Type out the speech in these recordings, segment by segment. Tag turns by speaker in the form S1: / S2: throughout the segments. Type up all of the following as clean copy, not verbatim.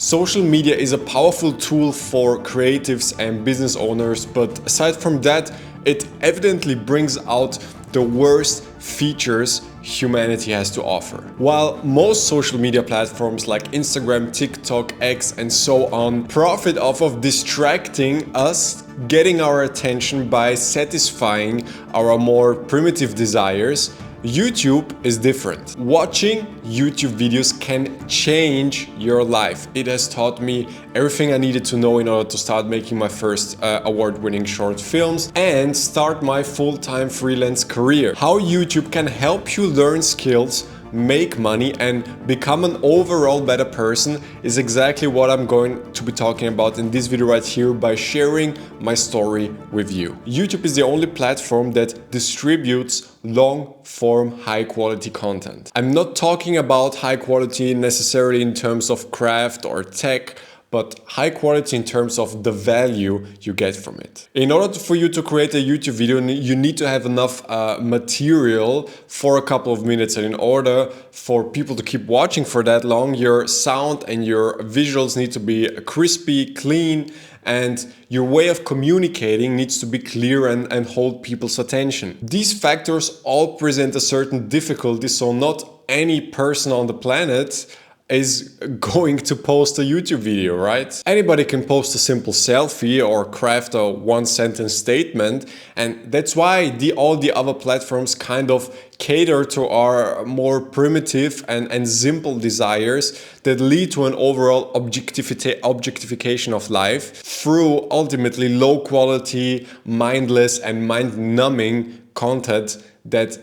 S1: Social media is a powerful tool for creatives and business owners, but aside from that, it evidently brings out the worst features humanity has to offer. While most social media platforms like Instagram, TikTok, X, and so on profit off of distracting us, getting our attention by satisfying our more primitive desires, YouTube is different. Watching YouTube videos can change your life. It has taught me everything I needed to know in order to start making my first award-winning short films and start my full-time freelance career. How YouTube can help you learn skills, make money, and become an overall better person is exactly what I'm going to be talking about in this video right here by sharing my story with you. YouTube is the only platform that distributes long-form, high-quality content. I'm not talking about high quality necessarily in terms of craft or tech, but high quality in terms of the value you get from it. In order for you to create a YouTube video, you need to have enough material for a couple of minutes, and in order for people to keep watching for that long, your sound and your visuals need to be crispy, clean, and your way of communicating needs to be clear and hold people's attention. These factors all present a certain difficulty, so not any person on the planet is going to post a YouTube video, right? Anybody can post a simple selfie or craft a one-sentence statement, and that's why all the other platforms kind of cater to our more primitive and simple desires that lead to an overall objectification of life through ultimately low quality, mindless, and mind-numbing content that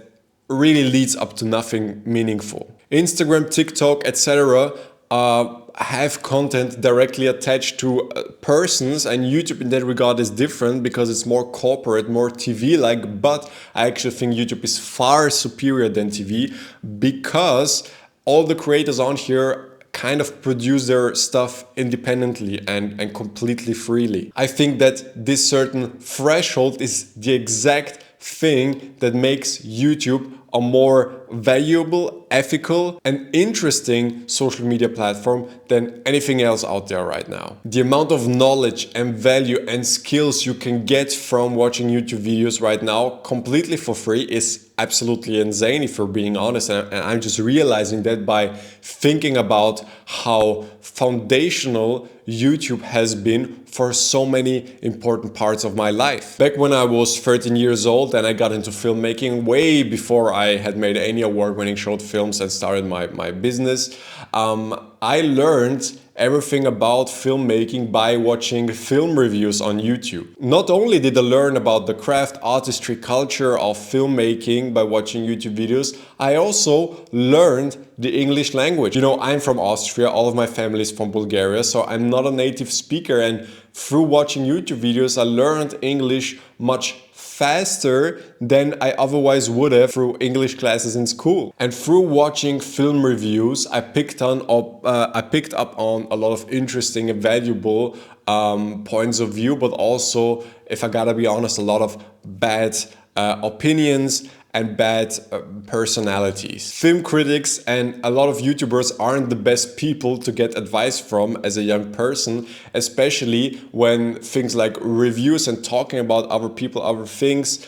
S1: really leads up to nothing meaningful. Instagram, TikTok, etc. Have content directly attached to persons, and YouTube in that regard is different because it's more corporate, more TV-like, but I actually think YouTube is far superior than TV because all the creators on here kind of produce their stuff independently and completely freely. I think that this certain threshold is the exact thing that makes YouTube a more valuable, ethical, and interesting social media platform than anything else out there right now. The amount of knowledge and value and skills you can get from watching YouTube videos right now completely for free is absolutely insane, if we're being honest, and I'm just realizing that by thinking about how foundational YouTube has been for so many important parts of my life. Back when I was 13 years old and I got into filmmaking way before I had made any award-winning short films and started my business, I learned everything about filmmaking by watching film reviews on YouTube. Not only did I learn about the craft, artistry, culture of filmmaking by watching YouTube videos, I also learned the English language. You know, I'm from Austria, all of my family is from Bulgaria, so I'm not a native speaker, and through watching YouTube videos I learned English much faster than I otherwise would have through English classes in school. And through watching film reviews, I picked up on a lot of interesting and valuable points of view, but also, if I gotta be honest, a lot of bad opinions and bad personalities. Film critics and a lot of YouTubers aren't the best people to get advice from as a young person, especially when things like reviews and talking about other people, other things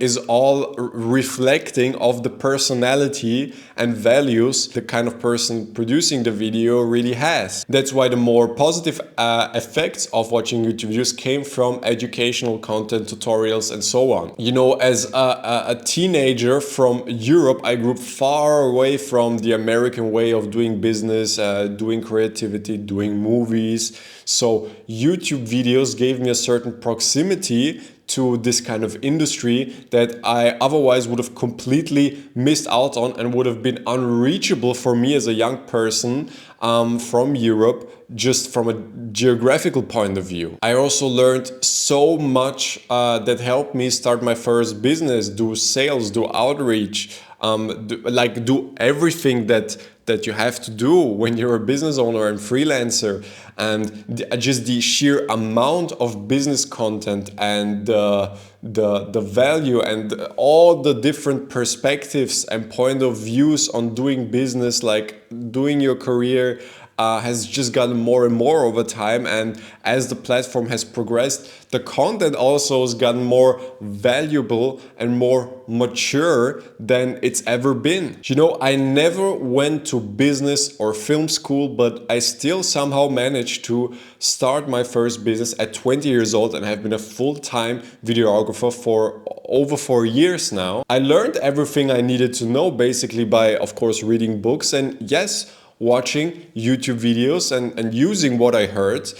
S1: is all reflecting of the personality and values the kind of person producing the video really has. That's why the more positive effects of watching YouTube videos came from educational content, tutorials, and so on. You know, as a teenager from Europe, I grew up far away from the American way of doing business, doing creativity, doing movies. So YouTube videos gave me a certain proximity to this kind of industry that I otherwise would have completely missed out on and would have been unreachable for me as a young person from Europe, just from a geographical point of view. I also learned so much that helped me start my first business, do sales, do outreach, do everything that you have to do when you're a business owner and freelancer, and just the sheer amount of business content and the value and all the different perspectives and point of views on doing business, like doing your career, has just gotten more and more over time, and as the platform has progressed, the content also has gotten more valuable and more mature than it's ever been. You know, I never went to business or film school, but I still somehow managed to start my first business at 20 years old and have been a full-time videographer for over 4 years now. I learned everything I needed to know basically by, of course, reading books and, yes, watching YouTube videos and using what I heard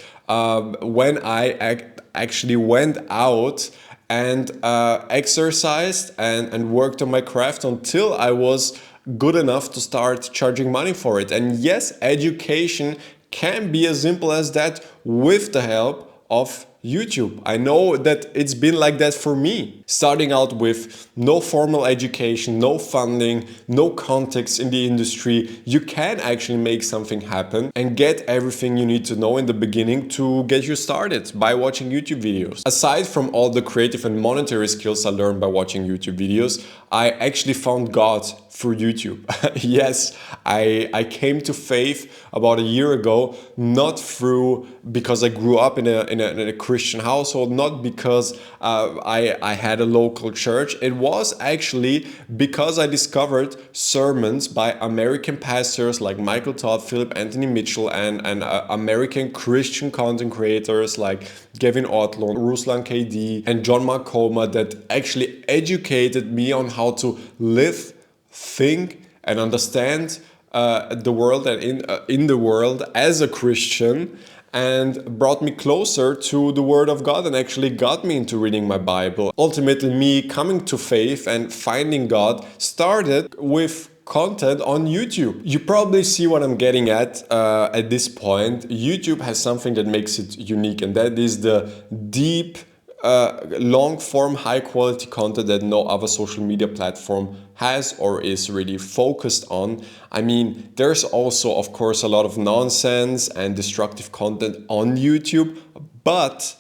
S1: when I actually went out and exercised and worked on my craft until I was good enough to start charging money for it. And yes, education can be as simple as that with the help of YouTube. I know that it's been like that for me. Starting out with no formal education, no funding, no context in the industry, you can actually make something happen and get everything you need to know in the beginning to get you started by watching YouTube videos. Aside from all the creative and monetary skills I learned by watching YouTube videos, I actually found God through YouTube. Yes, I came to faith about a year ago, not because I grew up in a Christian household, not because I had a local church. It was actually because I discovered sermons by American pastors like Michael Todd, Philip Anthony Mitchell, and American Christian content creators like Gavin Ortlund, Ruslan KD, and John Mark Comer that actually educated me on how to live, think, and understand the world and in the world as a Christian, and brought me closer to the Word of God and actually got me into reading my Bible. Ultimately, me coming to faith and finding God started with content on YouTube. You probably see what I'm getting at this point. YouTube has something that makes it unique, and that is the deep, long-form, high-quality content that no other social media platform has or is really focused on. I mean, there's also, of course, a lot of nonsense and destructive content on YouTube, but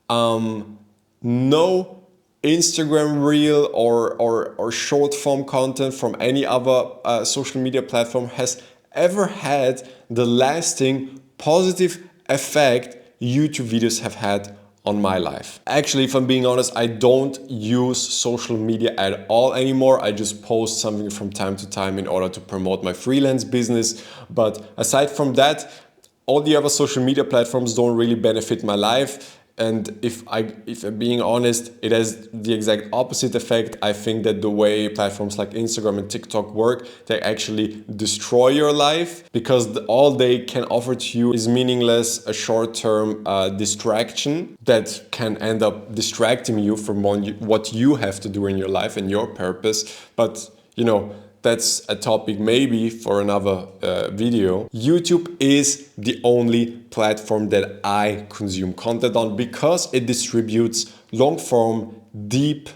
S1: no Instagram reel or short-form content from any other social media platform has ever had the lasting positive effect YouTube videos have had on my life. Actually, if I'm being honest, I don't use social media at all anymore. I just post something from time to time in order to promote my freelance business. But aside from that, all the other social media platforms don't really benefit my life. And if I'm being honest, it has the exact opposite effect. I think that the way platforms like Instagram and TikTok work, they actually destroy your life because all they can offer to you is meaningless, a short-term distraction that can end up distracting you from what you have to do in your life and your purpose. But, you know, that's a topic maybe for another video. YouTube is the only platform that I consume content on because it distributes long-form, deep,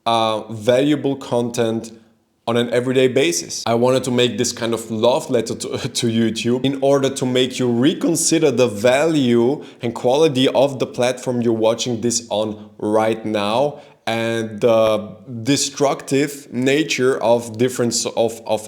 S1: valuable content on an everyday basis. I wanted to make this kind of love letter to YouTube in order to make you reconsider the value and quality of the platform you're watching this on right now, and the destructive nature of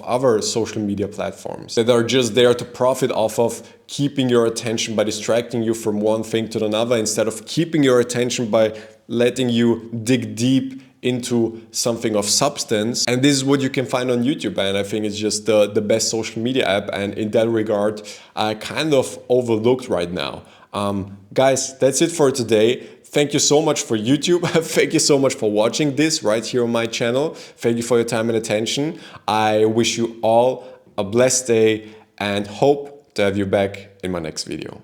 S1: other social media platforms that are just there to profit off of keeping your attention by distracting you from one thing to another, instead of keeping your attention by letting you dig deep into something of substance. And this is what you can find on YouTube, and I think it's just the best social media app, and in that regard, kind of overlooked right now. Guys, that's it for today. Thank you so much for YouTube. Thank you so much for watching this right here on my channel. Thank you for your time and attention. I wish you all a blessed day and hope to have you back in my next video.